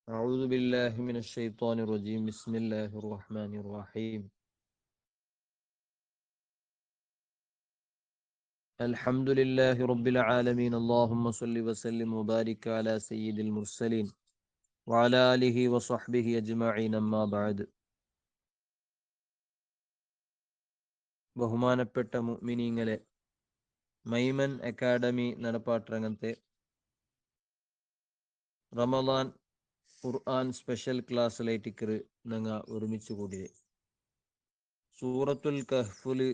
أعوذ بالله من الشيطان الرجيم بسم الله الرحمن الرحيم الحمد لله رب العالمين اللهم صل وسلم وبارك على سيد المرسلين وعلى آله وصحبه أجمعين أما بعد ബഹുമാനപ്പെട്ട മുഅ്മിനീങ്ങളെ Maiman academy നടപ്പാട്ടരംഗത്തെ Ramadan ഖുർആൻ special ക്ലാസ്സിലേറ്റിക്കറ് ഞങ്ങ ഒരുമിച്ച് കൂടിയത് സൂറത്തുൽ കഹ്ഫില്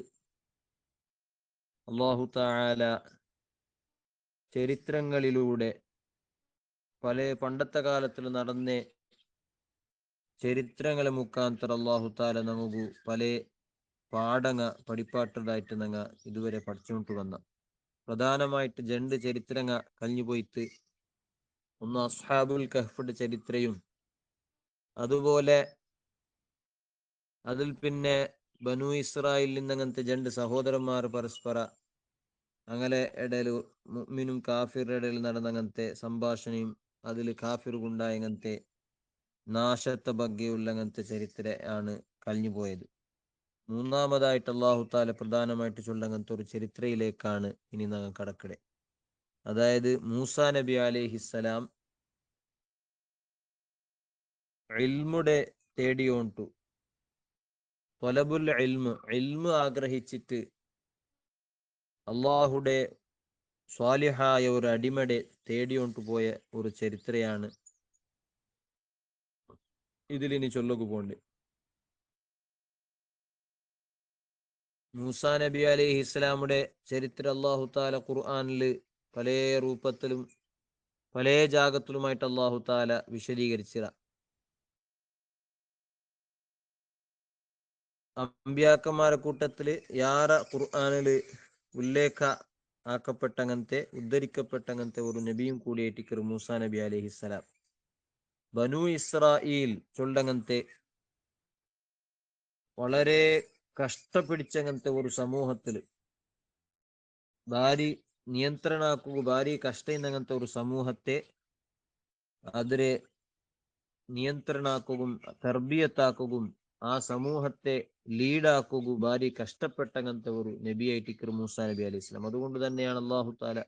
അല്ലാഹു തആല ചരിത്രങ്ങളിലൂടെ പണ്ടത്തെ കാലത്തിൽ നടന്ന ചരിത്രങ്ങളെ മുഖാന്തരം അല്ലാഹു തആല നമുക്ക് പല പാഠങ്ങ പഠിപ്പാട്ടതായിട്ട് ഞങ്ങ ഇതുവരെ പഠിച്ചുകൊണ്ട് വന്ന പ്രധാനമായിട്ട് രണ്ട് ചരിത്രങ്ങ കഴിഞ്ഞു പോയിട്ട് ഒന്ന് അസ്ഹാബുൽ കഹ്ഫിന്റെ ചരിത്രയും അതുപോലെ അതിൽ പിന്നെ ബനു ഇസ്രായേലിൽ നിന്നങ്ങനത്തെ രണ്ട് സഹോദരന്മാർ പരസ്പര അങ്ങനെ ഇടയിൽ മുഅ്മിനും കാഫിറുടെ ഇടയിൽ നടന്നങ്ങനത്തെ സംഭാഷണയും അതിൽ കാഫിറുണ്ടായ അങ്ങനത്തെ നാശത്തെ ബഗ്ഗെയുള്ള അങ്ങനത്തെ ചരിത്ര ആണ് കഴിഞ്ഞു പോയത്. മൂന്നാമതായിട്ട് അല്ലാഹു തആല പ്രധാനമായിട്ട് ചൊല്ലങ്ങനത്തെ ഒരു ചരിത്രയിലേക്കാണ് ഇനി ഞങ്ങൾ കടക്കടെ. അതായത് മൂസാ നബി അലൈഹിസ്സലാം ഇൽമുടെ തേടിയോണ്ടു തൊലബുൽ ഇൽമു ആഗ്രഹിച്ചിട്ട് അള്ളാഹുടെ സ്വാലിഹായ ഒരു അടിമടെ തേടിയോണ്ടു പോയ ഒരു ചരിത്രയാണ് ഇതിലിനി ചൊല്ലുക പോണ്ട്. മൂസാ നബി അലൈഹി ഇസ്ലാമുടെ ചരിത്രം അല്ലാഹു തആല ഖുർആനിൽ പല രൂപത്തിലും പല ജാഗത്തിലുമായിട്ട് അല്ലാഹു തആല വിശദീകരിച്ചത. അമ്പിയാക്കന്മാരെ കൂട്ടത്തില് യാറ ഖുർആനില് ഉല്ലേഖ ആക്കപ്പെട്ടങ്ങനത്തെ ഉദ്ധരിക്കപ്പെട്ടങ്ങനത്തെ ഒരു നബിയും കൂടിയായിട്ട് മൂസാ നബി അലൈഹിസ്സലാം. ബനു ഇസ്രായേൽ ചൊല്ലങ്ങനത്തെ വളരെ കഷ്ടപ്പിടിച്ചങ്ങനത്തെ ഒരു സമൂഹത്തില് ഭാരി നിയന്ത്രണാക്കുക ഭാരി കഷ്ടങ്ങനത്തെ ഒരു സമൂഹത്തെ അതിരെ നിയന്ത്രണാക്കുകയും തർബിയത്താക്കുകയും ആ സമൂഹത്തെ ലീഡാക്കുക ഭാരി കഷ്ടപ്പെട്ടങ്ങനത്തെ ഒരു നബിയായിട്ട് മൂസാ നബി അലൈഹി സ്വലാം. അതുകൊണ്ട് തന്നെയാണ് അല്ലാഹു തആല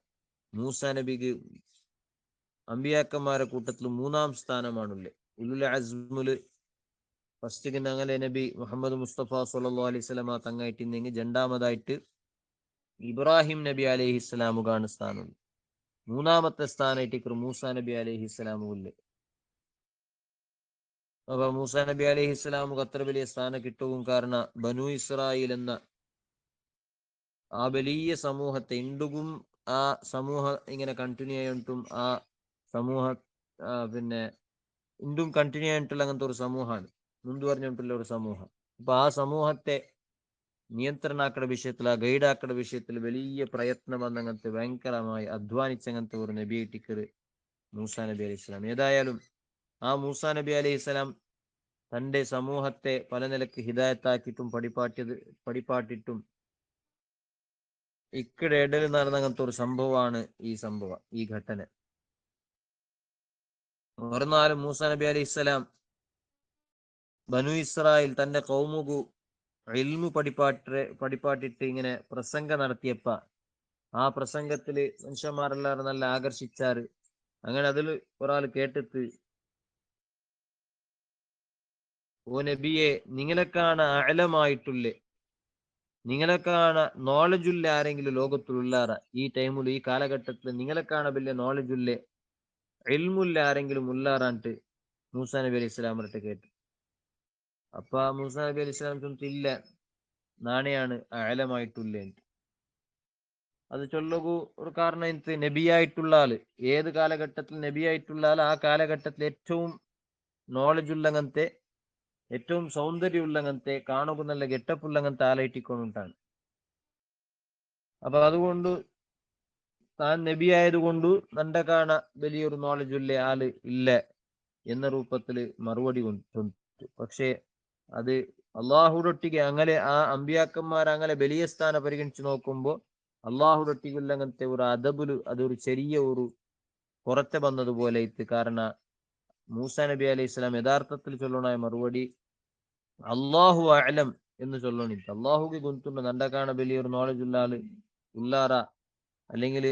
മൂസാ നബിക്ക് അമ്പിയാക്കന്മാരെ കൂട്ടത്തിൽ മൂന്നാം സ്ഥാനമാണുള്ളത്. ഉലുൽ അസ്മുല് ഫസ്റ്റ് അങ്ങനെ നബി മുഹമ്മദ് മുസ്തഫ സല്ലല്ലാഹു അലൈഹി വസല്ലമ തങ്ങായിട്ട് രണ്ടാമതായിട്ട് ഇബ്രാഹിം നബി അലൈഹിസ്സലാമുകാണ് സ്ഥാനം. മൂന്നാമത്തെ സ്ഥാനമായിട്ട് മൂസാ നബി അലൈഹിസ്സലാമുല്ലേ. അപ്പൊ മൂസാ നബി അലൈഹിസ്സലാമുക്ക് അത്ര വലിയ സ്ഥാനം കിട്ടുകയും കാരണം ബനു ഇസ്രായേൽ എന്ന ആ വലിയ സമൂഹത്തെ ഇണ്ടുകും ആ സമൂഹം ഇങ്ങനെ കണ്ടിന്യൂ ചെയ്തിട്ടും ആ സമൂഹ പിന്നെ ഇണ്ടും കണ്ടിന്യൂ ചെയ്തിട്ടുള്ള അങ്ങനത്തെ ഒരു സമൂഹമാണ് മുൻപ് പറഞ്ഞിട്ടുള്ള ഒരു സമൂഹം. അപ്പൊ ആ സമൂഹത്തെ നിയന്ത്രണാക്കുന്ന വിഷയത്തിൽ ആ ഗൈഡാക്കുന്ന വിഷയത്തിൽ വലിയ പ്രയത്നം വന്നങ്ങനത്തെ ഭയങ്കരമായി അധ്വാനിച്ചങ്ങനത്തെ ഒരു നബിയായിട്ട് മൂസാ നബി അലൈഹി സ്വലാം. ഏതായാലും ആ മൂസാ നബി അലൈഹി സ്വലാം തന്റെ സമൂഹത്തെ പല നിലക്ക് ഹിദായത്താക്കിയിട്ടും പഠിപ്പാട്ടിട്ടും ഇടയിൽ നടന്ന അങ്ങനത്തെ ഒരു സംഭവമാണ് ഈ ഘട്ടന. ഒരു നാല് മൂസാ നബി അലൈഹി സ്വലാം ബനു ഇസ്രായേൽ തന്റെ കൗമുകു ഇൽമു പഠിപ്പാട്ടിട്ട് ഇങ്ങനെ പ്രസംഗം നടത്തിയപ്പ ആ പ്രസംഗത്തില് മനുഷ്യന്മാരെല്ലാവരും നല്ല ആകർഷിച്ചാറ്. അങ്ങനെ അതിൽ ഒരാൾ കേട്ടിട്ട്, ഓ നബിയെ, നിങ്ങളെക്കാണ് അഴലമായിട്ടുള്ളേ, നിങ്ങളെക്കാണ് നോളജുള്ള ആരെങ്കിലും ലോകത്തിലുള്ളാറ ഈ ടൈമിൽ ഈ കാലഘട്ടത്തിൽ നിങ്ങളെക്കാണ് വലിയ നോളജുള്ളേ ഇൽമുല്ല ആരെങ്കിലും ഉള്ളാറാണ്ട് മൂസാ നബി അലൈഹി സ്വലാമിട്ട് കേട്ടു. അപ്പൊ മൂസാ നബി അലൈഹി സ്വലാം ചൊന്നില്ല, നാണയാണ് അഴലമായിട്ടുള്ളേ. അത് ചൊല്ലുകൂ ഒരു കാരണം എനിക്ക് നബിയായിട്ടുള്ള ആള് ഏത് കാലഘട്ടത്തിൽ നബിയായിട്ടുള്ള ആൾ ആ കാലഘട്ടത്തിൽ ഏറ്റവും നോളജ് ഉള്ളങ്ങനത്തെ ഏറ്റവും സൗന്ദര്യമുള്ളങ്ങനത്തെ കാണുക നല്ല ഗെറ്റപ്പുള്ളങ്ങനത്തെ ആലയിട്ടിക്കൊണ്ടിട്ടാണ്. അപ്പൊ അതുകൊണ്ട് താൻ നബി ആയതുകൊണ്ട് തന്റെ കാണ വലിയൊരു നോളജ് ഉള്ള ആള് ഇല്ല എന്ന രൂപത്തില് മറുപടി കൊണ്ടു. പക്ഷേ അത് അള്ളാഹുടൊട്ടിക്ക് അങ്ങനെ ആ അമ്പിയാക്കന്മാർ അങ്ങനെ വലിയ സ്ഥാനം പരിഗണിച്ച് നോക്കുമ്പോൾ അള്ളാഹുടൊട്ടിക്കുള്ള അങ്ങനത്തെ ഒരു അദബുല് അതൊരു ചെറിയ ഒരു പുറത്തെ വന്നതുപോലെ ഇത്ത്. കാരണം മൂസാ നബി അലൈഹി ഇസ്ലാം യഥാർത്ഥത്തിൽ ചൊല്ലണായ മറുപടി അള്ളാഹു അഅലം എന്ന് ചൊല്ലണി. അള്ളാഹുക്ക് ഗൊന്തുണ്ട് നണ്ട കാണ വലിയൊരു നോളജ് ഉള്ള ആള് ഉള്ളാറ, അല്ലെങ്കിൽ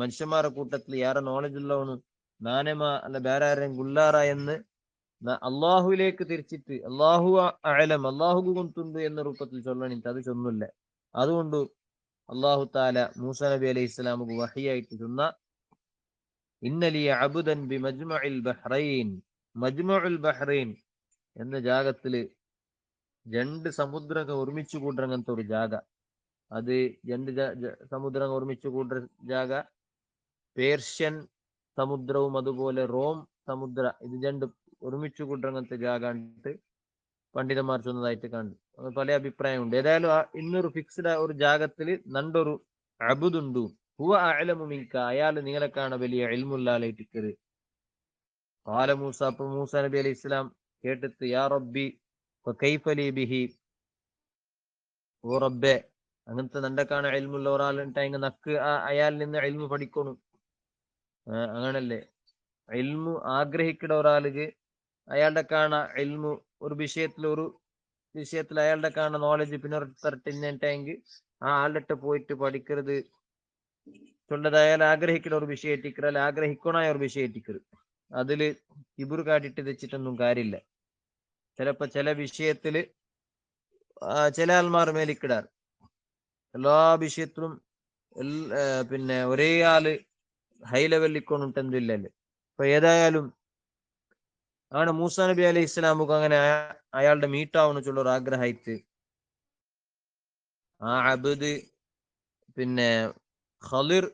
മനുഷ്യന്മാരുടെ കൂട്ടത്തിൽ ഏറെ നോളജ് ഉള്ളവണ് നാനമ അല്ല വേറെ ആരെയും ഗുല്ലാറ എന്ന് അള്ളാഹുവിലേക്ക് തിരിച്ചിട്ട് അള്ളാഹു അഅലം അള്ളാഹുക്ക് ഗൊന്തുണ്ട് എന്ന രൂപത്തിൽ ചൊല്ലണിട്ട് അത് ചൊന്നില്ല. അതുകൊണ്ട് അള്ളാഹു താല മൂസാ നബി അലൈഹി ഇസ്ലാമുക്ക് വഹിയായിട്ട് ചൊന്ന ഇന്നലി അബുദൻ ബി മജ്മഉൽ ബഹ്റൈൻ, മജ്മഉൽ ബഹ്റൈൻ എന്ന ജാഗത്തില് രണ്ട് സമുദ്രങ്ങൾ ഒരുമിച്ച് കൂട്ടങ്ങനത്തെ ഒരു ജാഗ. അത് രണ്ട് സമുദ്രങ്ങൾ ഒരുമിച്ച് കൂട്ട ജാഗ പേർഷ്യൻ സമുദ്രവും അതുപോലെ റോം സമുദ്ര, ഇത് രണ്ട് ഒരുമിച്ച് കൂട്ടങ്ങനത്തെ ജാഗ കണ്ടിട്ട് പണ്ഡിതന്മാർ ചൊന്നതായിട്ട് കണ്ടു. പല അഭിപ്രായമുണ്ട്. ഏതായാലും ഇന്നൊരു ഫിക്സ്ഡ് ഒരു ജാഗത്തിൽ നണ്ടൊരു അബുദുണ്ടു ഹുവ അഅലമു മിൻക, അയാൾ നിങ്ങളെ കാണ വലിയ ഇൽമുല്ലാലായിട്ടിക്കരുത്. ഖാല മൂസ, അപ്പൊ മൂസ നബി അലൈഹി ഇസ്ലാം കേട്ടിട്ട് യാ റബ്ബി ഫകൈഫ ലീ ബിഹി, ഓ റബ്ബെ അങ്ങനത്തെ നന്റെ കാണ ഇൽമുള്ള ഒരാളുണ്ടായെങ്കിൽ നക്ക് അയാളിൽ നിന്ന് ഇൽമു പഠിക്കണം. അങ്ങനല്ലേ ഇൽമു ആഗ്രഹിക്കുന്ന ഒരാൾക്ക് അയാളുടെ കാണ ഇൽമു ഒരു വിഷയത്തിൽ അയാളുടെ കാണ നോളജ് പിന്നെ തരട്ടിന്നെങ്കിൽ ആ ആളുടെ പോയിട്ട് പഠിക്കരുത് ചൊല്ലത് അയാൾ ആഗ്രഹിക്കുന്ന ഒരു വിഷയത്തിക്കൽ അല്ല ആഗ്രഹിക്കണായ ഒരു വിഷയത്തിക്കരുത്. അതില് കിബുർ കാട്ടിട്ട് വെച്ചിട്ടൊന്നും കാര്യമില്ല. ചിലപ്പോ ചില വിഷയത്തില് ചില ആൾമാർ മേലിക്കിടാർ എല്ലാ വിഷയത്തിലും പിന്നെ ഒരേ ആള് ഹൈ ലെവലിൽ കൊണ്ടിട്ടെന്തില്ലല്ലോ. അപ്പൊ ഏതായാലും അങ്ങനെ മൂസാ നബി അലൈഹി ഇസ്ലാമുക്ക് അങ്ങനെ അയാളുടെ മീട്ടാവുന്ന ഒരു ആഗ്രഹമായിട്ട് ആ അബദ് പിന്നെ ഖളിർ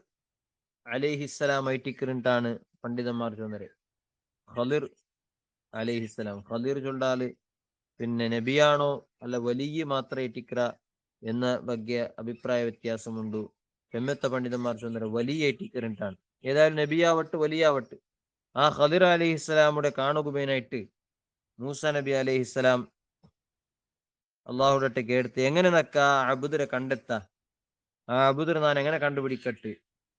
അലൈഹിസ്സലാമായിട്ടിക്കിട്ടാണ് പണ്ഡിതന്മാർ ചൊന്നത്. ഖളിർ അലൈഹിസ്സലാം, ഖളിർ ചൊല്ലാല് പിന്നെ നബിയാണോ അല്ല വലിയ മാത്രമേ ടിക്ര എന്ന ಬಗ್ಗೆ അഭിപ്രായ വ്യത്യാസമുണ്ട്. ചെമ്മത്ത പണ്ഡിതന്മാർ ചൊന്നത് വലിയ ടിക്കറിട്ടാണ്. ഏതായാലും നബിയാവട്ട് വലിയാവട്ട് ആ ഖളിർ അലൈഹിസ്സലാമുടെ കാണുകുബേനായിട്ട് മൂസാ നബി അലൈഹിസ്സലാം അള്ളാഹുടെ കേടുത്ത് എങ്ങനെ നക്ക അബുദരെ കണ്ടെത്ത, ആ അബുദർ ഞാൻ എങ്ങനെ കണ്ടുപിടിക്കട്ട്.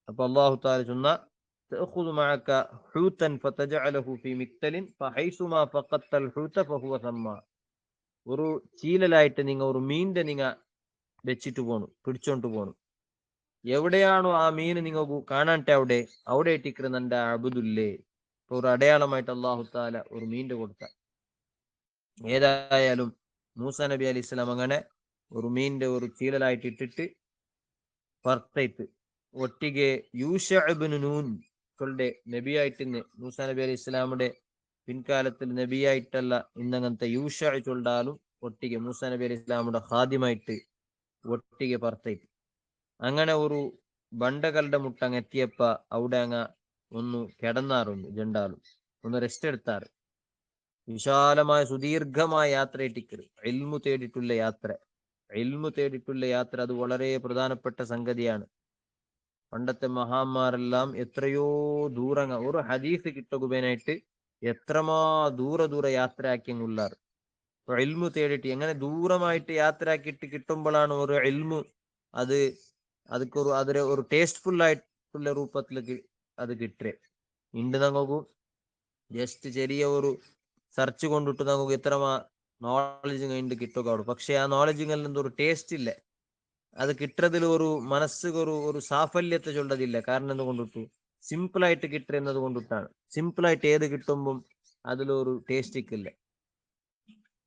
അപ്പൊ അള്ളാഹു താല ചൊന്ന തഅഖുദു മഅക ഹൂതൻ ഫതജഅലഹു ഫീ മിക്തലിൻ ഫഹൈസുമാ ഫഖത്തൽ ഹൂത ഫഹുവ സമ്മ, ഒരു ചീലലായിട്ട് നിങ്ങൾ ഒരു മീനിന്റെ വെച്ചിട്ട് പോണു, പിടിച്ചോണ്ട് പോണു. എവിടെയാണോ ആ മീൻ നിങ്ങൾ കാണാട്ടെ അവിടെ ഇട്ടിക്കുന്ന നന്റെ അബുദുല്ലേ. ഇപ്പൊ ഒരു അടയാളമായിട്ട് അള്ളാഹു താല ഒരു മീനിന്റെ കൊടുത്ത. ഏതായാലും മൂസാ നബി അലൈഹി ഇസ്ലാം അങ്ങനെ ഒരു മീനിന്റെ ഒരു ചീലലായിട്ട് ഇട്ടിട്ട് പർത്തയിട്ട് ഒട്ടിಗೆ യൂഷ ഇബ്നു നൂൻ കളുടെ നബിയായിട്ട് മൂസാ നബി അലൈഹി ഇസ്ലാമുടെ പിൻകാലത്തിൽ നബിയായിട്ടല്ല ഇന്നങ്ങനത്തെ യൂഷ ചൊല്ലാലും ഒട്ടിಗೆ മൂസാ നബി അലൈഹി ഇസ്ലാമുടെ ഖാദിമായിട്ട് ഒട്ടിಗೆ പർത്തയിട്ട് അങ്ങനെ ഒരു ബണ്ടകളുടെ മുട്ടങ്ങ് എത്തിയപ്പ അവിടെ അങ്ങ് ഒന്ന് കിടന്നാറുണ്ട്. ജണ്ടാലും ഒന്ന് റെസ്റ്റ് എടുത്താറ്. വിശാലമായ സുദീർഘമായ യാത്ര ഇട്ടിക്കരുത്. ഇൽമു തേടിയിട്ടുള്ള യാത്ര, ഇൽമു തേടിയിട്ടുള്ള യാത്ര അത് വളരെ പ്രധാനപ്പെട്ട സംഗതിയാണ്. പണ്ടത്തെ മഹാന്മാരെല്ലാം എത്രയോ ദൂരം ഒരു ഹദീസ് കിട്ടുകുബേനായിട്ട് എത്രമാ ദൂര യാത്രയാക്കിയുള്ളാർ. ഇൽമു തേടിയിട്ട് എങ്ങനെ ദൂരമായിട്ട് യാത്രയാക്കിയിട്ട് കിട്ടുമ്പോഴാണ് ഒരു ഇൽമു അത് അതിന് ഒരു ടേസ്റ്റ്ഫുൾ ആയിട്ടുള്ള രൂപത്തിലേക്ക് അത് കിട്ടേ. ഇണ്ട് നമുക്ക് ജസ്റ്റ് ചെറിയ ഒരു സെർച്ച് കൊണ്ടിട്ട് നമുക്ക് ഇത്രമാ നോളജ് കഴിഞ്ഞിട്ട് കിട്ടുക. പക്ഷെ ആ നോളജിങ് ഒരു ടേസ്റ്റ് ഇല്ല. അത് കിട്ടുന്നതിൽ ഒരു മനസ്സ് ഒരു സാഫല്യത്തെ ചൊല്ലതില്ല. കാരണം എന്തുകൊണ്ടിട്ടു സിമ്പിൾ ആയിട്ട് കിട്ടുന്നത് കൊണ്ടിട്ടാണ്. സിമ്പിൾ ആയിട്ട് ഏത് കിട്ടുമ്പം അതിലൊരു ടേസ്റ്റ് ഇല്ല.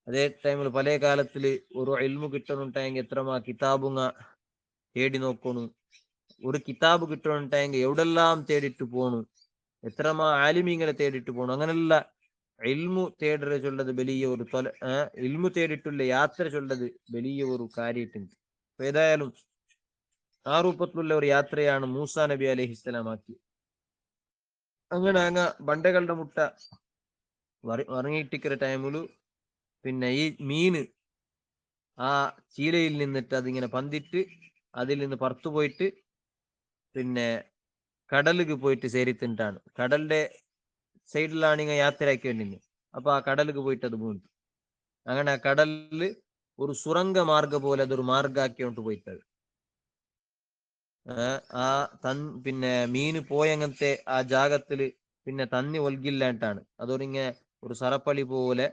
അതേ ടൈമിൽ പല കാലത്തില് ഒരു ഇൽമു കിട്ടണുണ്ടായെങ്കിൽ എത്രമാ കിതാബുങ്ങ തേടി നോക്കണു. ഒരു കിതാബ് കിട്ടണുണ്ടായെങ്കിൽ എവിടെല്ലാം തേടിട്ട് പോണു, എത്രമാ ആലിമീങ്ങളെ തേടിട്ട് പോണു. അങ്ങനെയുള്ള ഇൽമു തേടൽ ചൊല്ലത് വലിയ ഒരു ഇൽമു തേടിട്ടുള്ള യാത്ര ചൊല്ലത് വലിയ ഒരു കാര്യമായിട്ടുണ്ട്. അപ്പൊ ഏതായാലും ആ രൂപത്തിലുള്ള ഒരു യാത്രയാണ് മൂസാ നബി അലൈഹിസ്സലാം ആക്കി. അങ്ങനെ ബണ്ടകളുടെ മുട്ട ഇറങ്ങിയിട്ടിക്കുന്ന ടൈമില് പിന്നെ ഈ മീന് ആ ചീലയിൽ നിന്നിട്ട് അതിങ്ങനെ പന്തിട്ട് അതിൽ നിന്ന് പുറത്തു പോയിട്ട് പിന്നെ കടലിക്ക് പോയിട്ട് ചേരിത്തിട്ടാണ്. കടലിന്റെ സൈഡിലാണ് ഇങ്ങനെ യാത്രയാക്കി വേണ്ടി. അപ്പൊ ആ കടലിക്ക് പോയിട്ട് അത് വീണ്ടു. അങ്ങനെ ആ കടലില് ഒരു സുറംഗ മാർഗ പോലെ അതൊരു മാർഗാക്കിയോണ്ട് പോയിട്ടത്. പിന്നെ മീന് പോയങ്ങനത്തെ ആ ജാഗത്തില് പിന്നെ തന്നി ഒൽകില്ലായിട്ടാണ്. അതൊരിങ്ങനെ ഒരു സറപ്പളി പോലെ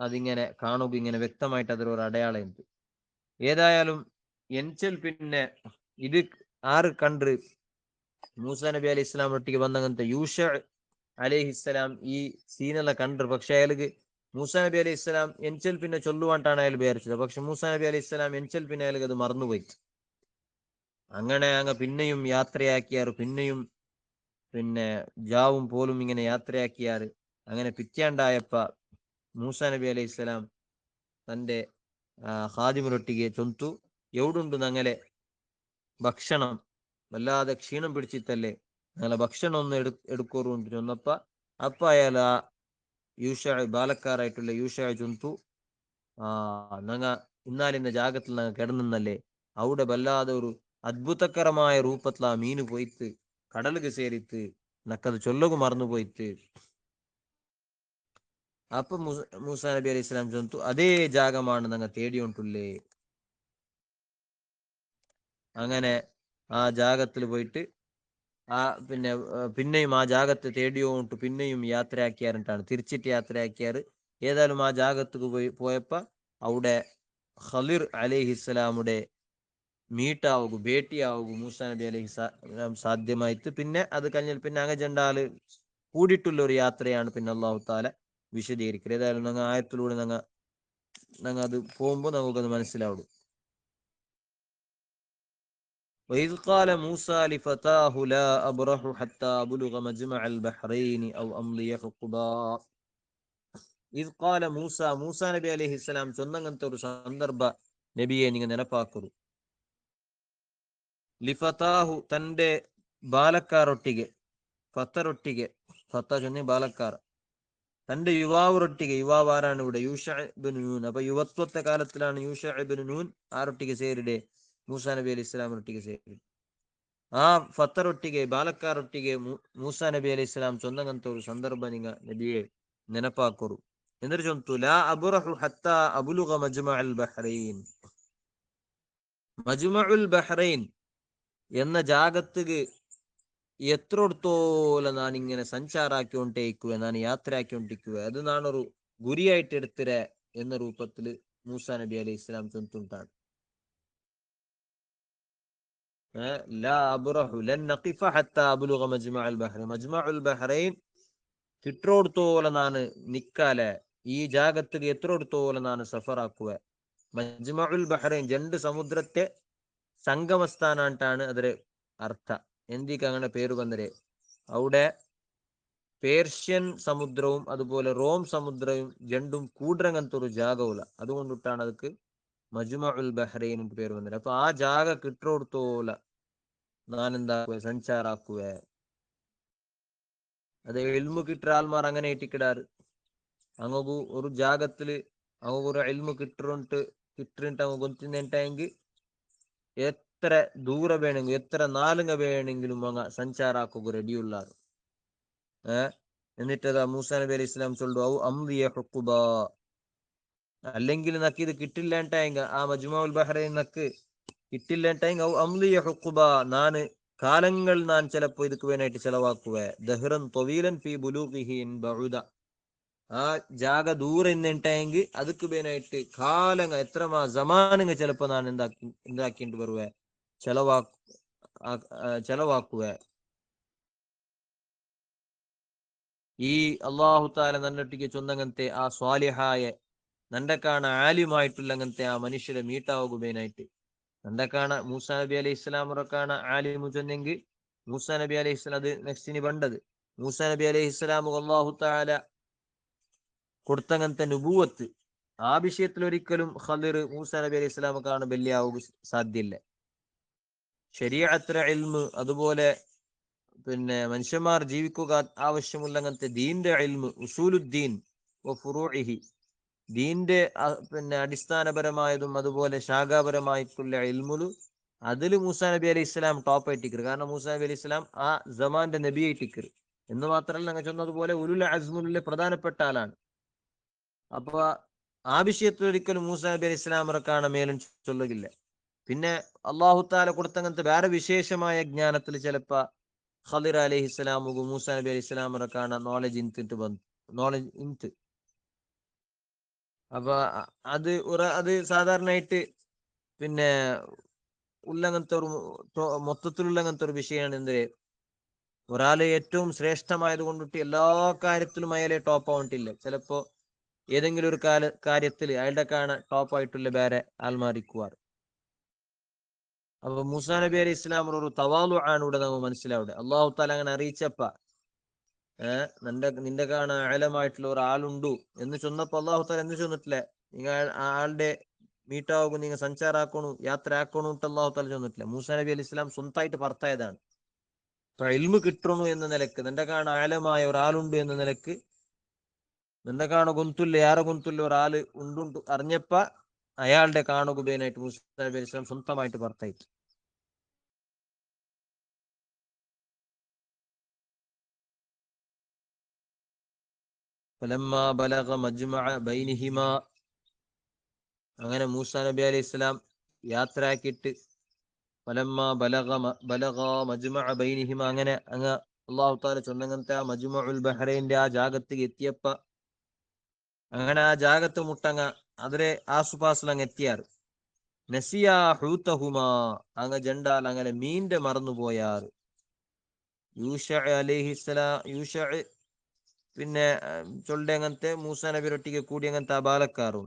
അതിങ്ങനെ കാണുക, ഇങ്ങനെ വ്യക്തമായിട്ട് അതിലൊരു അടയാളമുണ്ട്. ഏതായാലും എൻചൽ പിന്നെ ഇത് ആറ് കണ്ട് മൂസാ നബി അലൈഹി ഇസ്ലാം ഒട്ടിക്ക് വന്നങ്ങനത്തെ യൂഷ അലൈഹിസ്സലാം ഈ സീനെല്ലാം കണ്ടു. പക്ഷെ അയാൾക്ക് മൂസാ നബി അലൈഹി ഇസ്ലാം എൻചൽ പിന്നെ ചൊല്ലുവാണ്ടാണ് അയാൾ വിചാരിച്ചത്. പക്ഷെ മൂസാ നബി അലൈഹി ഇസ്ലാം എൻചൽ പിന്നെ അയാൾക്ക് അത് മറന്നുപോയി. അങ്ങനെ അങ്ങ് പിന്നെയും യാത്രയാക്കിയാറ്, പിന്നെയും പിന്നെ ജാവും പോലും ഇങ്ങനെ യാത്രയാക്കിയാറ്. അങ്ങനെ പിറ്റേണ്ടായപ്പ മൂസാ നബി അലൈഹി ഇസ്ലാം തന്റെ ഹാദിമിനൊട്ടിಗೆ ചൊന്തു, എവിടുണ്ട് ഞങ്ങളെ ഭക്ഷണം, വല്ലാതെ ക്ഷീണം പിടിച്ചിട്ടല്ലേ, ഞങ്ങളെ ഭക്ഷണം ഒന്ന് എടുക്കോറു എന്ന് ചൊന്നപ്പ അപ്പ അയാൾ ആ യൂഷ ബാലക്കാരായിട്ടുള്ള യൂഷ ചൊന്തു, ഞങ്ങ ഇന്നാലിന്ന ജാഗത്തിൽ ഞങ്ങൾ കിടന്നല്ലേ, അവിടെ വല്ലാതെ ഒരു അത്ഭുതകരമായ രൂപത്തിൽ ആ മീന് പോയിട്ട് കടലുക്ക് സേരിത്ത് നക്കത് ചൊല്ലകു മറന്നു പോയിട്ട്. അപ്പൊ മൂസാ നബി അലൈഹി സ്വലാം ചൊന്തു, അതേ ജാഗമാണ് ഞങ്ങൾ തേടിയോണ്ടുള്ളേ. അങ്ങനെ ആ ജാഗത്തിൽ പോയിട്ട് പിന്നെ പിന്നെയും ആ ജാഗത്ത് തേടിയോണ്ട് പിന്നെയും യാത്രയാക്കിയാറിട്ടാണ് തിരിച്ചിട്ട് യാത്രയാക്കിയാറ്. ഏതായാലും ആ ജാഗത്ത് പോയപ്പോ അവിടെ ഖളിർ അലൈഹിസ്സലാമുടെ മീട്ടാവുക ഭേട്ടിയാവുക മൂസാ നബി അലൈഹി സാധ്യമായിട്ട്. പിന്നെ അത് കഴിഞ്ഞാൽ പിന്നെ അങ്ങ് ചെണ്ടാല് കൂടിയിട്ടുള്ള ഒരു യാത്രയാണ് പിന്നെ അള്ളാഹു താല വിശദീകരിക്കുന്നത്. ഏതായാലും ഞങ്ങൾ ആയത്തിലൂടെ ഞങ്ങൾ അത് പോകുമ്പോൾ നമുക്കത് മനസ്സിലാവും. وإذ قال موسى لفتاه لا أبرح حتى أبلغ مجمع البحرين أو أمضي حقبا. إذ قال മൂസാ നബി അലൈഹി ഇസ്ലാം ചൊന്നങ്ങനത്തെ ഒരു സന്ദർഭ നബിയെ നിങ്ങൾ നെനപ്പാക്കൂ. ലിഫതാഹു തന്റെ ബാലക്കാരൊട്ടിಗೆ, ഫത്തറൊട്ടിಗೆ, ഫത്ത ചൊന്നി ബാലക്കാർ, തന്റെ യുവാവറൊട്ടിಗೆ, യുവാവ് ആരാണ് ഇവിടെ, യൂഷ ഇബ്നു നൂൻ. അപ്പൊ യുവത്വത്തെ കാലത്തിലാണ് യൂഷ ഇബ്നു നൂൻ ആരൊട്ടിಗೆ ಸೇರಿದೆ, മൂസാ നബി അലൈഹി ഇസ്ലാമിനൊട്ടിಗೆ ಸೇರಿದೆ. ആ ഫത്തറൊട്ടിಗೆ ബാലക്കാരൊട്ടിಗೆ മൂസാ നബി അലൈഹി ഇസ്ലാം ചൊന്നങ്ങനത്തെ ഒരു സന്ദർഭ നിങ്ങ നബിയെ ನೆನಪಾಕೊರು. എന്നിട്ട് ചൊന്തു, ലാ അബ്റഹു ഹത്താ അബ്ലുഗ മജ്മഅൽ ബഹ്റൈൻ. മജ്മഉൽ ബഹ്റൈൻ എന്ന ജാഗത്തുക്ക് എത്രത്തോളം നാനിങ്ങനെ സഞ്ചാരാക്കിക്കൊണ്ടേക്കുക, ഞാൻ യാത്രയാക്കിക്കൊണ്ടിരിക്കുക, അത് നാണൊരു ഗുരിയായിട്ട് എടുത്തിര എന്ന രൂപത്തിൽ മൂസാ നബി അലൈഹി ഇസ്ലാം ചൊന്തുണ്ടാണ്. ലാ അബ്റഹു ലൻ നഖിഫ ഹത്താ അബ്ലുഗ മജ്മഅൽ ബഹ്റൈൻ. മജ്മഉൽ ബഹ്റൈൻ കിട്ടോടത്തോളം നാണ് നിക്കാലെ, ഈ ജാഗത്തുക്ക് എത്രത്തോളം നാണ് സഫറാക്കുക. മജ്മഉൽ ബഹ്റൈൻ രണ്ട് സമുദ്രത്തെ സംഗമസ്ഥാനായിട്ടാണ് അതിന് അർത്ഥ. എന്തിക്ക് അങ്ങനെ പേര് വന്നരെ, അവിടെ പേർഷ്യൻ സമുദ്രവും അതുപോലെ റോം സമുദ്രവും രണ്ടും കൂടരങ്ങനത്തെ ഒരു ജാഗവുല, അതുകൊണ്ടിട്ടാണ് അതൊക്കെ മജ്മഉൽ ബഹ്റൈൻ പേര് വന്നത്. അപ്പൊ ആ ജാഗ കിട്ടോടത്തോല ഞാൻ എന്താക്കുക, സഞ്ചാറാക്കുക. അത് എൽമു കിട്ടുന്ന ആൾമാർ അങ്ങനെ ഇട്ടിക്കിടാറ്. അങ്ങു ഒരു ജാഗത്തില് അങ്ങൊരു എൽമു കിട്ടിട്ട് അങ്ങ് കൊത്തിനെങ്കിൽ എത്ര ദൂര വേണമെങ്കിലും എത്ര നാലുങ്ങ വേണമെങ്കിലും അങ്ങ് സഞ്ചാറാക്കുക റെഡിയുള്ള. എന്നിട്ട് മൂസാ നബി അലൈഹി ഇസ്ലാം ചൊല്ലു, ഔ അംദിയ ഹുഖുബാ, അല്ലെങ്കിൽ നക്ക് ഇത് കിട്ടില്ലാണ്ടായെങ്ക, ആ മജ്മഉൽ ബഹ്റൈൻ നക്ക് കിട്ടില്ലാണ്ടായെങ്ക ഔ അംദിയ ഹുഖുബാ, നാന് കാലങ്ങൾ ഞാൻ ചിലപ്പോ ഇതുക്ക് വേനായിട്ട് ചെലവാക്കുക. ദഹ്റൻ ത്വീലൻ ഫീ ബുലൂഗിഹി ഇൻ ബഉദ. ആ ജാഗ ദൂരെ നിന്നിട്ടെങ്കിൽ അതുക്ക് വേനായിട്ട് കാലങ്ങൾ എത്ര സമാനങ്ങൾ ചിലപ്പോ ഞാൻ എന്താക്കിട്ട് വരുവേ, ചെലവാക്കുക. ഈ അള്ളാഹു താല നന്നൊട്ടിക്ക് ചൊന്നങ്ങനത്തെ ആ സ്വാലിഹായ നന്റെ കാണ ആലിമായിട്ടുള്ള അങ്ങനത്തെ ആ മനുഷ്യരെ മീട്ടാവുകയായിട്ട് നന്റെ കാണ മൂസാ നബി അലൈഹി ഇസ്ലാമറെ കാണ ആലിമു ചൊന്നെങ്കിൽ മൂസാ നബി അലൈഹി ഇസ്ലാം അത് നെക്സ്റ്റിന് പണ്ടത് മൂസാ നബി അലൈഹി ഇസ്ലാമു അള്ളാഹു താല കൊടുത്തങ്ങനത്തെ നുബൂവത്ത്, ആ വിഷയത്തിൽ ഒരിക്കലും ഖളിർ മൂസാ നബി അലൈഹി ഇസ്ലാമെ കാണ ബല്യാവുക സാധ്യല്ല. ശരീഅത്തിലെ ഇൽമ്, അതുപോലെ പിന്നെ മനുഷ്യന്മാർ ജീവിക്കുക ആവശ്യമുള്ള അങ്ങനത്തെ ദീന്റെ ഇൽമ്, ഉസൂലുദ്ദീൻ വ ഫുറൂഇഹി, ദീന്റെ പിന്നെ അടിസ്ഥാനപരമായതും അതുപോലെ ശാഖാപരമായിട്ടുള്ള ഇൽമുല്, അതില് മൂസാ നബി അലൈഹി ഇസ്ലാം ടോപ്പ് ആയിട്ടിക്കറ്. കാരണം മൂസാ നബി അലൈഹി ഇസ്ലാം ആ ജമാന്റെ നബി ആയിട്ടിക്കറ് എന്ന് മാത്രമല്ല, ഞങ്ങൾ ചൊന്നതുപോലെ ഉലുൽ അസ്മുലിലെ പ്രധാനപ്പെട്ട ആളാണ്. അപ്പൊ ആ വിഷയത്തിൽ ഒരിക്കലും മൂസാ നബി അലൈഹി ഇസ്ലാമറെ കാണാൻ മേലും ചൊല്ലുകില്ല. പിന്നെ അള്ളാഹു താല കൊടുത്തങ്ങനത്തെ വേറെ വിശേഷമായ ജ്ഞാനത്തിൽ ചിലപ്പോ ഖദിർ അലൈഹിസ്സലാമുಗು ಮೂಸಾ ನಬಿ ಅಲೈಹಿಸ್ಸಲಾಮರ ಕಾಣ ನಾಲೆಜ್ ಇಂತಿಟ್ಟು ಬಂತು, ನಾಲೆಜ್ ಇಂತು. അപ്പൊ അത് സാധാരണയായിട്ട് പിന്നെ ഉള്ളങ്ങനത്തെ ഒരു മൊത്തത്തിലുള്ളങ്ങനത്തെ ഒരു വിഷയമാണ്. എന്ത്, ഒരാള് ഏറ്റവും ശ്രേഷ്ഠമായത് കൊണ്ടിട്ട് എല്ലാ കാര്യത്തിലും അയാളെ ടോപ്പ് ആവണ്ടില്ല. ചിലപ്പോ ഏതെങ്കിലും ഒരു കാര്യത്തിൽ അയാളുടെ കാണാൻ ടോപ്പ് ആയിട്ടുള്ള വേറെ ആൾമാരിക്കുവാറ്. അപ്പൊ മൂസാ നബി അലൈഹി ഇസ്ലാം ഒരു തവാലു ആണ് ഇവിടെ നമുക്ക് മനസ്സിലാവിടെ. അള്ളാഹു താല അങ്ങനെ അറിയിച്ചപ്പ നിന്റെ കാണാൻ ആഴമായിട്ടുള്ള ഒരാളുണ്ടു എന്ന് ചൊന്നപ്പോ അള്ളാഹു താല എന്ന് ചൊന്നിട്ടില്ലേ, നിങ്ങൾ ആളുടെ മീറ്റാവും, നിങ്ങൾ സഞ്ചാരാക്കണു, യാത്ര ആക്കണു എന്ന് അള്ളാഹു താല ചൊന്നിട്ടില്ല. മൂസാ നബി അലൈഹി ഇസ്ലാം സ്വന്തമായിട്ട് പറത്തായതാണ്. ഇപ്പൊ ഇൽമു കിട്ടണു എന്ന നിലക്ക്, നിന്റെ കാണാൻ ആഴമായ ഒരാളുണ്ട് എന്ന നിലക്ക്, നിന്റെ കാണ ഗൊന്തുല്ല യാറെ ഗൊന്തുല്ല ഒരാള് ഉണ്ടുണ്ട് അറിഞ്ഞപ്പ അയാളുടെ കാണുകുബേനായിട്ട് മൂസാ നബി അലൈഹി ഇസ്ലാം സ്വന്തമായിട്ട് പറത്തായിട്ട്. ഫലമ്മാ ബലഗ മജ്മഅ ബൈനിഹിമാ, അങ്ങനെ മൂസാ നബി അലൈഹി ഇസ്ലാം യാത്രയാക്കിയിട്ട് ഫലമ്മാ ബലഗ മജ്മഅ ബൈനിഹിമ, അങ്ങനെ അങ്ങ് അല്ലാഹു തആല ചൊന്നങ്ങനത്തെ ആ മജ്മഉൽ ബഹ്റൈന്റെ ആ ജാഗത്ത് എത്തിയപ്പ, അങ്ങനെ ആ ജാഗത്ത് മുട്ടങ്ങ അതിരെ ആസുപാസിൽ അങ്ങ് എത്തിയാറ്. നസിയാ ഹൂതഹുമാ, അങ്ങ് ജണ്ടാൽ അങ്ങനെ മീന്റെ മറന്നു പോയാറ്. യൂഷ അലൈഹിസ്സലാം പിന്നെ ചൊല്ലെ അങ്ങനത്തെ മൂസാ നബിയൊട്ടിക്ക് കൂടി അങ്ങനത്തെ ആ ബാലക്കാറും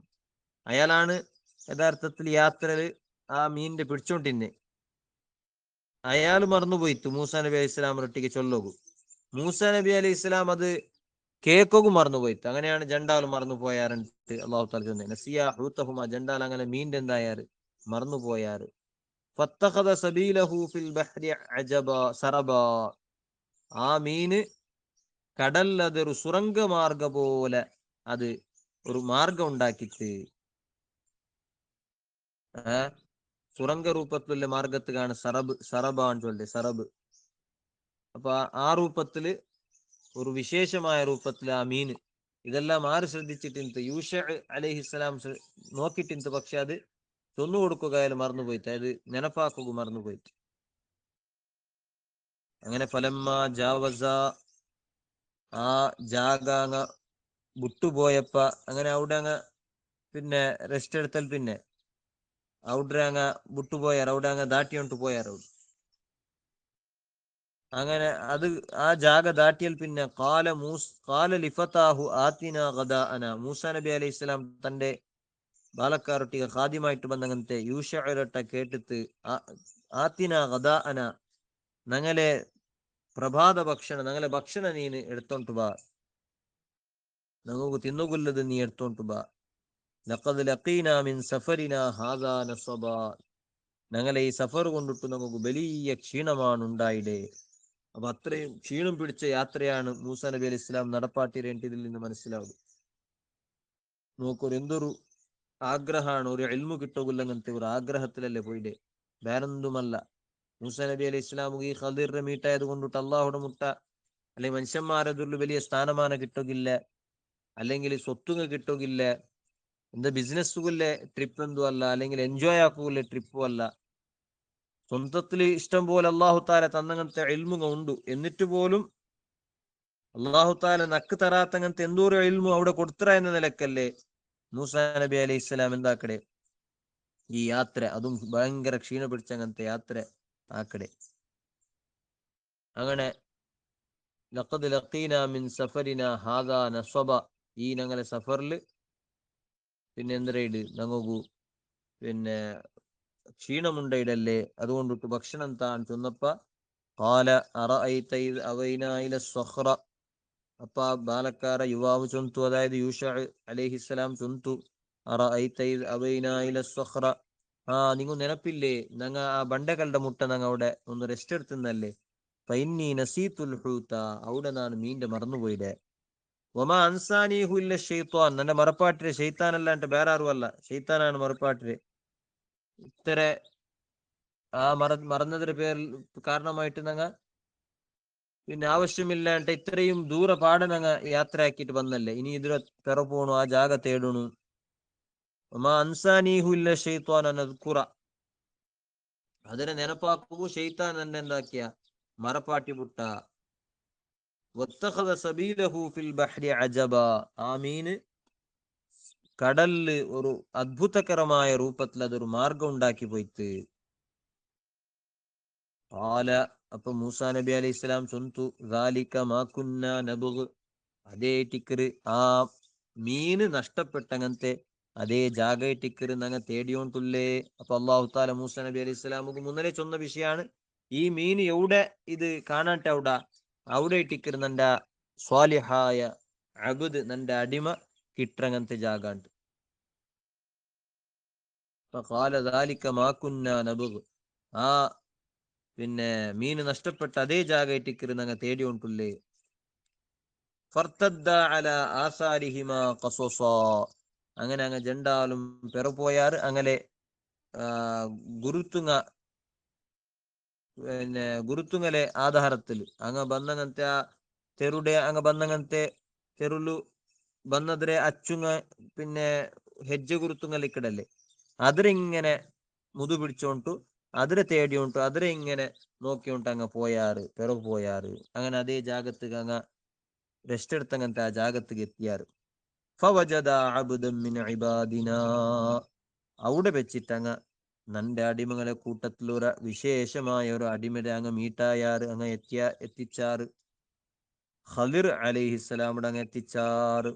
അയാളാണ് യഥാർത്ഥത്തിൽ യാത്രയിൽ ആ മീനിന്റെ പിടിച്ചോണ്ടിന്നെ. അയാൾ മറന്നുപോയിത്തു മൂസാ നബി അലൈഹി ഇസ്ലാമൊട്ടിക്ക് ചൊല്ലോകു. മൂസാ നബി അലൈഹി ഇസ്ലാം അത് കേക്കൊക്കെ മറന്നുപോയിത്തു. അങ്ങനെയാണ് ജണ്ടാൽ മറന്നു പോയാറുണ്ട്. അള്ളാഹു താല ചൊന്നെ നസിയാ ഹൂതഹുമാ, ജണ്ടാൽ അങ്ങനെ മീൻ്റെ എന്തായാറ് മറന്നുപോയാറ്. ഫത്തഖദ സബീലഹു ഫിൽ ബഹ്രി അജബാ സറബാ, ആ മീന് കടൽ അതൊരു സുറങ്ക മാർഗ പോലെ അത് ഒരു മാർഗം ഉണ്ടാക്കിട്ട്, സുറങ്ക രൂപത്തിലുള്ള മാർഗത്ത് കാണ സറബാന്ന് ചൊല്ലേ സറബ്. അപ്പൊ ആ രൂപത്തില് ഒരു വിശേഷമായ രൂപത്തിൽ ആ മീന്, ഇതെല്ലാം ആര് ശ്രദ്ധിച്ചിട്ട് യൂഷ അലൈഹിസ്സലാം നോക്കിട്ടിന്ത്, പക്ഷെ അത് ചൊന്നു കൊടുക്കുകയാലും മറന്നുപോയിട്ട്, അത് നെനപ്പാക്കുക മറന്നുപോയിട്ട്. അങ്ങനെ ഫലമ്മ ജാവസ, ആ ജാഗ വിട്ടുപോയപ്പ, അങ്ങനെ അവിടെ അങ്ങ് പിന്നെ റെസ്റ്റ് എടുത്താൽ പിന്നെ അവിടെ അങ്ങ് വിട്ടുപോയാർ, അവിടെ അങ്ങ് ദാട്ടിയോണ്ട് പോയാർ. അങ്ങനെ അത് ആ ജാഗ ദാട്ടിയൽ പിന്നെ കാല ലിഫതാഹു ആതിന ഗദാഅന, മൂസാ നബി അലൈഹി ഇസ്ലാം തന്റെ ബാലക്കാരൊട്ടിക ഖാദിമായിട്ട് ബന്ധങ്ങനത്തെ യൂഷഅരട്ട കേട്ടിട്ട്, ആതിന ഗദാഅന, ഞങ്ങളെ പ്രഭാത ഭക്ഷണം, ഞങ്ങളെ ഭക്ഷണം നീ എടുത്തോണ്ട് ബാ, നമുക്ക് തിന്നുകൊല്ലത് നീ എടുത്തോണ്ട് ബാ. ലഖദ് ലഖീന മിൻ സഫരിന ഹാദാ നസബ, ഞങ്ങളെ ഈ സഫർ കൊണ്ടിട്ട് നമുക്ക് വലിയ ക്ഷീണമാണ് ഉണ്ടായിടേ. അപ്പൊ അത്രയും ക്ഷീണം പിടിച്ച യാത്രയാണ് മൂസാ നബി അലൈഹി ഇസ്ലാം നടപ്പാട്ടിരേണ്ട ഇതിൽ നിന്ന് മനസ്സിലാവും. നോക്കൊരു എന്തൊരു ആഗ്രഹമാണ്, ഒരു ഇൽമു കിട്ടുകില്ല അങ്ങനത്തെ ഒരു ആഗ്രഹത്തിലല്ലേ പോയിടെ, വേറൊന്നുമല്ല. മൂസാ നബി അലൈഹി ഇസ്ലാം ഈ ഖദീറിനെ മീട്ടായത് കൊണ്ടിട്ട് അള്ളാഹുടെ മുട്ട, അല്ലെങ്കിൽ മനുഷ്യന്മാരതുള്ള വലിയ സ്ഥാനമാനം കിട്ടുകില്ല, അല്ലെങ്കിൽ സ്വത്തുകൾ കിട്ടുകില്ല, എന്താ ബിസിനസ്സുകളിലെ ട്രിപ്പ് എന്തും അല്ല, അല്ലെങ്കിൽ എൻജോയ് ആക്കുകില്ല ട്രിപ്പും അല്ല. സ്വന്തത്തിൽ ഇഷ്ടം പോലെ അള്ളാഹു താല തന്നങ്ങനത്തെ ഇൽമുക ഉണ്ട്, എന്നിട്ട് പോലും അള്ളാഹു താല നക്ക് തരാത്തങ്ങനത്തെ എന്തോരം ഇൽമു അവിടെ കൊടുത്തറ എന്ന നിലക്കല്ലേ മൂസാ നബി അലൈഹി ഇസ്ലാം എന്താക്കടെ ഈ യാത്ര, അതും ഭയങ്കര ക്ഷീണ പിടിച്ച അങ്ങനത്തെ യാത്ര ആക്കടെ. അങ്ങനെ ലഖദ് ലഖീന മിൻ സഫരിന ഹാദാ നസബ, ഈ ഞങ്ങളെ സഫറിൽ പിന്നെ എന്തരയിട് ഞങ്ങൾക്കു പിന്നെ ക്ഷീണമുണ്ടയിടല്ലേ, അതുകൊണ്ടിട്ട് ഭക്ഷണം താൻ ചൊന്നപ്പ കാല അറഅയ്ത ഇദ് അവൈനാ ഇല സ്വഖ്റ, അപ്പ ബാലക്കാര യുവാവ് ചൊന്തു, അതായത് യൂഷ അലൈഹിസ്സലാം ചൊന്തു, അറഅയ്ത ഇദ് അവൈനാ ഇല സ്വഖ്റ, നിങ്ങൾ നിനപ്പില്ലേ ഞങ്ങ ആ ബണ്ടകളുടെ മുട്ട ഞങ്ങ അവിടെ ഒന്ന് റെസ്റ്റ് എടുത്തുന്നല്ലേ. ഫഇന്നി നസീതുൽ ഹൂത, അവിടെ ഞാൻ മീൻ്റെ മറന്നുപോയിടെ. ഒമാ അൻസാനിഹു ഇല്ല ഷെയ്ത്താൻ, എന്റെ മറപ്പാട്ടിരെ ഷെയ്ത്താനല്ലാണ്ട് വേറെ ആരുമല്ല, ഷെയ്ത്താനാണ് മറപ്പാട്ടിരെ. ഇത്ര ആ മറന്നതിന്റെ പേരിൽ കാരണമായിട്ട് ഞങ്ങ പിന്നെ ആവശ്യമില്ലാണ്ട് ഇത്രയും ദൂരപാഠം ഞങ്ങ യാത്രയാക്കിയിട്ട് വന്നല്ലേ, ഇനി ഇതിലെ പെറ പോണു, ആ ജാഗ തേടണു. ഒമാ അൻസാനിഹു ഇല്ല ഷെയ്ത്താൻ അനദ്കുറ, അതിനെ നെനപ്പാക്കൂ ഷെയ്ത്താൻ എന്നെ എന്താക്കിയ മറപ്പാട്ടി പുട്ട. വത്തഖദ സബീലഹു ഫിൽ ബഹ്രി അജബ, ആ മീന് കടലില് ഒരു അത്ഭുതകരമായ രൂപത്തിൽ അതൊരു മാർഗം ഉണ്ടാക്കി പോയിട്ട്. ആല, അപ്പൊ മൂസാ നബി അലൈഹി ഇസ്ലാം ചൊന്തു, അതേ ടിക്കറ് ആ മീന് നഷ്ടപ്പെട്ടങ്ങനത്തെ അതേ ജാഗ ടിക്കറ് നങ്ങ തേടിയോണ്ടുള്ളേ. അപ്പൊ അള്ളാഹു താല മൂസാ നബി അലൈഹി ഇസ്ലാമുക്ക് മുന്നേ ചൊന്ന വിഷയാണ്, ഈ മീൻ എവിടെ ഇത് കാണാട്ടെ അവിടെ ടിക്കറ് നന്റെ സ്വാലിഹായ അബുദ് നന്റെ അടിമ കിട്ടങ്ങനത്തെ ജാഗാണ്ട്. ആ പിന്നെ മീന് നഷ്ടപ്പെട്ട അതേ ജാഗ നങ്ങ തേടിയോണ്ടുള്ളേ. അങ്ങനെ അങ്ങ് ജണ്ടാലും പെറപോയാറ് അങ്ങനെ ഗുരുത്തുങ്ങ പിന്നെ ഗുരുത്തുങ്ങലെ ആധാരത്തിൽ അങ്ങ ബന്നങ്ങനത്തെ ആ തെറുടെ അങ്ങ ബന്നങ്ങനത്തെ തെരുಲು ബന്നದ್ರೆ അച്ചുങ്ങ പിന്നെ ಹೆಜ್ಜೆ ಗುರುತುങ്ങലിക്കടല്ലേ അതിരിങ്ങനെ മുതു പിടിച്ചോണ്ടു അതിരെ തേടിയോണ്ടു അതിരെ ഇങ്ങനെ നോക്കിയോണ്ട് അങ്ങ് പോയാറ് പിറകു പോയാറ്. അങ്ങനെ അതേ ജാഗത്ത് അങ്ങ റെസ്റ്റ് എടുത്തങ്ങനത്തെ ആ ജാഗത്തേക്ക് എത്തിയാറ്. ഫവജദ അബ്ദൻ മിൻ ഇബാദിനാ, അവിടെ വെച്ചിട്ടങ്ങ് നന്റെ അടിമകളെ കൂട്ടത്തിലൊരു വിശേഷമായ ഒരു അടിമരെ അങ്ങ് മീട്ടായാറ്, അങ്ങ് എത്തിച്ചാറ്. ഖളിർ അലൈഹിസ്സലാമിടെ അങ്ങ് എത്തിച്ചാറ്.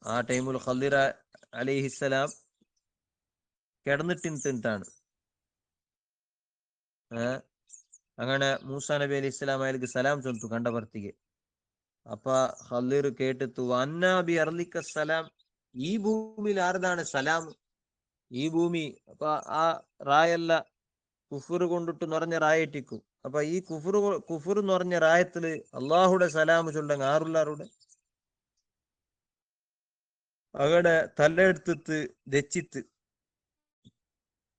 ആ ടൈമിൽ ഖളിർ അലൈഹിസ്സലാം കിടന്നിട്ടിട്ടാണ്. അങ്ങനെ മൂസാ നബി അലൈഹി ഇസ്ലാം അയാൾക്ക് സലാം ചൊല്ലിട്ടു കണ്ടവർത്തിക്ക്. അപ്പൊ ഖളിർ കേട്ടിത്തു, അന്നാബി അർലിക്ക സലാം, ഈ ഭൂമിയിൽ ആരതാണ് സലാം, ഈ ഭൂമി. അപ്പൊ ആ റായല്ല കുഫുർ കൊണ്ടിട്ട് നിറഞ്ഞ റായറ്റിക്കും. അപ്പൊ ഈ കുഫുർ നിറഞ്ഞ റായത്തില് അള്ളാഹുടെ സലാം ചൊല്ലങ്ങ് ആറുള്ളാറുടെ അവിടെ തലയെടുത്തിട്ട് ദച്ചിത്ത്.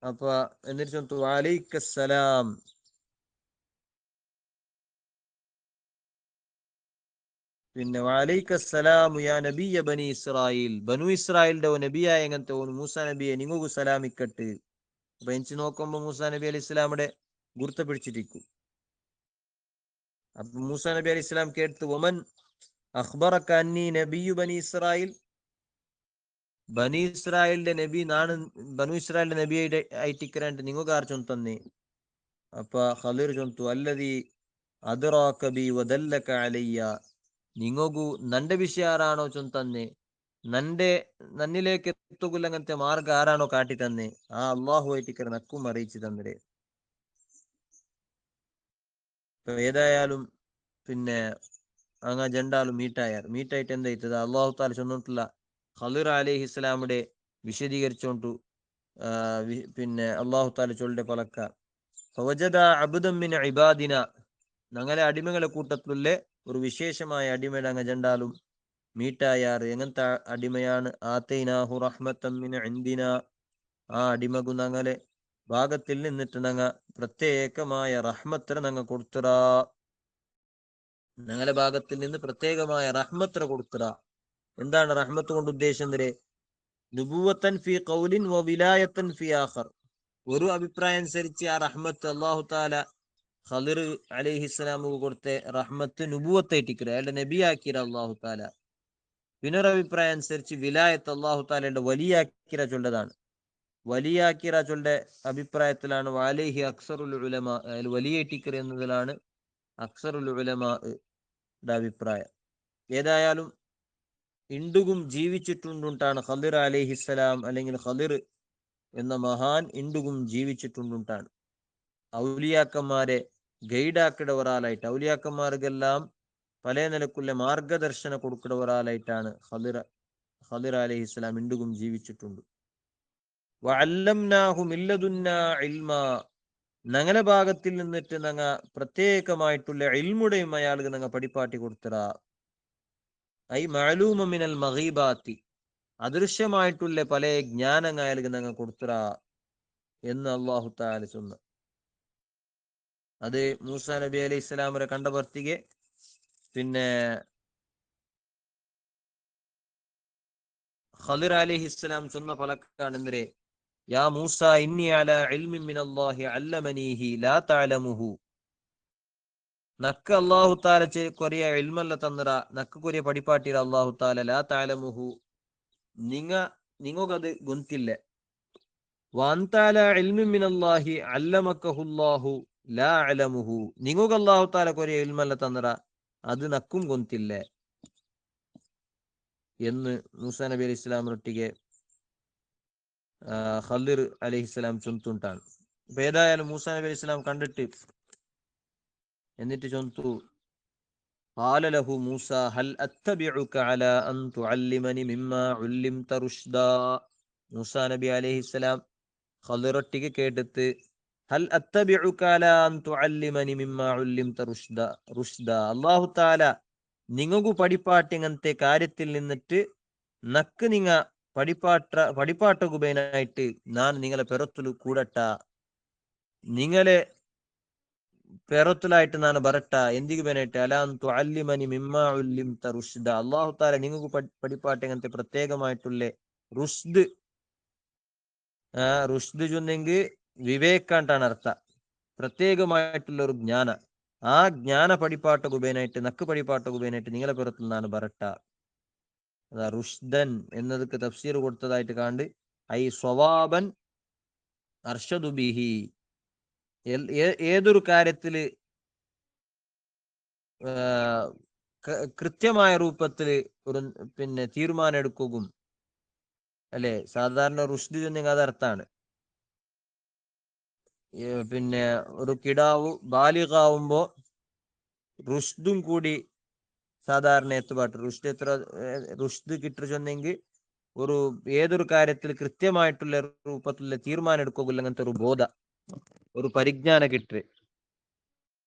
അപ്പൊ എന്നിട്ട് ചൊല്ലിത്തു വലൈക്കസ്സലാം, പിന്നെ വലൈക്കസ്സലാമു യാ നബിയ ബനി ഇസ്രായേൽ, ബനു ഇസ്രായേലിന്റെ നബിയായ എങ്ങനത്തെ മൂസാ നബിയെ നിങ്ങൾക്ക് സലാമിക്കട്ട്. അപ്പൊ എനിക്ക് നോക്കുമ്പോ മൂസാ നബി അലൈഹി ഇസ്ലാമിടെ ഗുർത്ത പിടിച്ചിരിക്കും. അപ്പൊ മൂസാ നബി അലൈഹി ഇസ്ലാം കേട്ടു, ഒമൻ അഖ്ബറക അന്നി നബിയു ബനി ഇസ്രായേൽ, ബനി ഇസ്രായേലിന്റെ നബി നാണ്, ബനു ഇസ്രായേലിന്റെ നബിയുടെ ആയിട്ടിക്കരാണ്ട് നിങ്ങൾക്ക് ആർ ചൊന്ന് തന്നെ. അപ്പൊ ഖളിർ ചൊന്തു, അല്ലദീ അദ്റാക ബി വദല്ലക അലയ്യ, നിങ്ങൾക്കു നന്റെ വിഷയം ആരാണോ ചൊന്ന് തന്നെ, നന്നിലേക്ക് എത്തുകങ്ങനത്തെ മാർഗം ആരാണോ കാട്ടി തന്നെ, ആ അള്ളാഹു ആയിട്ടിക്കര നക്കും അറിയിച്ചു തന്നേ. ഏതായാലും പിന്നെ അങ്ങ ജണ്ടാലും മീറ്റായിട്ട് എന്തായിട്ടത് അള്ളാഹു താല ചൊന്നിട്ടില്ല. ഖളിർ അലൈഹി ഇസ്ലാമിടെ വിശദീകരിച്ചോണ്ടു പിന്നെ അള്ളാഹു താല ചൊല്ലിന്റെ പലക്ക, ഫവജദ അബ്ദൻ മിൻ ഇബാദിന, ഞങ്ങളെ അടിമകളെ കൂട്ടത്തിലുള്ള ഒരു വിശേഷമായ അടിമയുടെ അങ്ങ് ജണ്ടാലും മീറ്റായാറ്. എങ്ങനത്തെ അടിമയാണ്, ആതൈനാഹു റഹ്മത്തൻ മിൻ ഇൻദിന, ആ അടിമകു ഞങ്ങളെ ഭാഗത്തിൽ നിന്നിട്ട് ഞങ്ങ പ്രത്യേകമായ റഹ്മത്തിനെ ഞങ്ങ കൊടുത്തിറ, ഞങ്ങളുടെ ഭാഗത്തിൽ നിന്ന് പ്രത്യേകമായ റഹ്മത്തിനെ കൊടുത്തിറ. എന്താണ് റഹ്മത്ത് കൊണ്ട് ഉദ്ദേശം? നുബുവത്തൻ ഫി ഖൗലിൻ വ വിലായത്തൻ ഫി ആഖർ, ഒരു അഭിപ്രായം അനുസരിച്ച് ആ റഹ്മത്ത് അല്ലാഹു തആല ഖളിർ അലൈഹിസ്സലാമു കൊടുത്ത റഹ്മത്ത് നുബുവത്തായിട്ടിക്കര, അയാളുടെ നബിയാക്കിര അല്ലാഹു തആല. പിന്നൊരു അഭിപ്രായം അനുസരിച്ച് വിലായത്ത് അല്ലാഹു തആലയുടെ വലിയാക്കിര ചൊല്ലതാണ്. വലിയാക്കിര ചൊല്ല അഭിപ്രായത്തിലാണ് വാലേഹി അക്സറുൽ ഉലമാ, വലിയേറ്റിക്കർ എന്നതിലാണ് അക്സറുൽ ഉലമായുടെ അഭിപ്രായം. ഏതായാലും ഇണ്ടുകും ജീവിച്ചിട്ടുണ്ടാണ് ഖളിർ അലൈഹിസ്സലാം, അല്ലെങ്കിൽ ഖളിർ എന്ന മഹാൻ ഇണ്ടുകും ജീവിച്ചിട്ടുണ്ടാണ്. ഔലിയാക്കന്മാരെ ഗൈഡാക്കിട ഒരാളായിട്ട്, ഔലിയാക്കന്മാർക്കെല്ലാം പല നിലക്കുള്ള മാർഗദർശന കൊടുക്കുന്ന ഒരാളായിട്ടാണ് ഖളിർ അലൈഹിസ്സലാം ഇണ്ടുകും ജീവിച്ചിട്ടുണ്ട്. വഅല്ലംനാഹു മിൻ ലദുന്നാ ഇൽമാ, ഞങ്ങളുടെ ഭാഗത്തിൽ നിന്നിട്ട് ഞങ്ങ പ്രത്യേകമായിട്ടുള്ള ഇൽമുടെയും അയാൾക്ക് ഞങ്ങ പഠിപ്പാട്ടി കൊടുത്തറ. ഐ മഅലൂമ മിനൽ മഗീബാത്തി, അദൃശ്യമായിട്ടുള്ള പല ജ്ഞാനങ്ങൾ അയാൾക്ക് ഞങ്ങൾ കൊടുത്തറ എന്ന് അല്ലാഹു തആല ചൊന്നു. അത് മൂസാ നബി അലൈഹി ഇസ്ലാമരെ കണ്ട വർത്തിಗೆ പിന്നെ ഖളിർ അലൈഹി ഇസ്ലാം ചൊന്ന ഫലക്കാണെന്നരെ, യാ മൂസ ഇന്നി അലാ ഇൽമിൻ മിനല്ലാഹി അല്ലമനീഹി ലാ തഅലമുഹു. നക്ക് അല്ലാഹു തആല കൊറിയ ഇൽമല്ല തന്നറ, നക്ക് കൊറിയ പടിപ്പാട്ടിര അല്ലാഹു തആല ലാ തഅലമുഹു, നിങ്ങകത് ഗൊന്തില്ല. വഅൻത അലാ ഇൽമിൻ മിനല്ലാഹി അല്ലമക്കഹുല്ലാഹു ലാ അലമുഹു, നിങ്ങക അല്ലാഹു തആല കൊറിയ ഇൽമല്ല തന്നറ, അത് നക്കും ഗൊന്തില്ല എന്ന് മൂസാ നബി അലൈഹി ഇസ്ലാമിനൊಟ್ಟಿಗೆ ഖളിർ അലൈഹിസ്സലാം ചൊന്തുണ്ടാണ്. അപ്പൊ ഏതായാലും മൂസാ നബി അലൈഹി ഇസ്ലാം കണ്ടിട്ട് എന്നിട്ട് ചൊന്തു, ഖാല ലഹു മൂസ ഹൽ അത്തബിഉക അലാ അൻ തുഅല്ലിമനി മിമ്മാ ഉല്ലിംത റുഷ്ദാ. മൂസാ നബി അലൈഹിസ്സലാം ഖളിറൊട്ടിಗೆ കേട്ടിട്ട്, ഹൽ അത്തബിഉക അലാ അൻ തുഅല്ലിമനി മിമ്മാ ഉല്ലിംത റുഷ്ദാ, അല്ലാഹു തആല നിങ്ങകു പടിപ്പാട്ടിങ്ങനത്തെ കാര്യത്തിൽ നിന്നിട്ട് നക്ക് നിങ്ങ പടിപ്പാട്ടകുബേനായിട്ട് ഞാൻ നിങ്ങളെ പെറത്തുಲು കൂടട്ട, നിങ്ങളെ പെറത്തുലായിട്ട് ನಾನು ಬರಟ್ಟ ಎಂದಿಗೆ ಬೇನಾയിട്ട് അലാൻ തുഅല്ലിമനി മിമ്മാ ഉല്ലിംത റുഷ്ദ, അല്ലാഹു തആല നിങ്ങൾക്ക് പടിപ്പാട്ടെങ്ങനത്തെ പ്രത്യേകമായിട്ടുള്ള റുഷ്ദ്, റുഷ്ദ് ചൊന്നെങ്കിൽ വിവേക്കാണ്ടാണ് അർത്ഥ, പ്രത്യേകമായിട്ടുള്ള ഒരു ജ്ഞാന, ആ ജ്ഞാന പടിപ്പാട്ടകുബേനായിട്ട് നക്ക് പടിപ്പാട്ടകുബേനായിട്ട് നിങ്ങളെ പെറത്തിൽ ನಾನು ಬರಟ್ಟ. അതാ റുഷ്ദൻ എന്നതൊക്കെ തഫ്സീർ കൊടുത്തതായിട്ട് കാണ്ട് ഐ സ്വവാബൻ അർഷദു ബിഹി, ഏതൊരു കാര്യത്തില് കൃത്യമായ രൂപത്തില് ഒരു തീരുമാനം എടുക്കുകയും അല്ലെ. സാധാരണ റുഷ്ദ് ചെന്നെങ്കിൽ അതർത്ഥാണ്, ഒരു കിടാവ് ബാലികാവുമ്പോ റുഷ്ദും കൂടി സാധാരണ എത്തുപാട്ട് റുഷ്ദ് കിട്ടുന്നെങ്കിൽ ഒരു ഏതൊരു കാര്യത്തിൽ കൃത്യമായിട്ടുള്ള രൂപത്തിലുള്ള തീരുമാനം എടുക്കുകയില്ല, അങ്ങനത്തെ ഒരു ബോധ, ഒരു പരിജ്ഞാന കിട്ടു.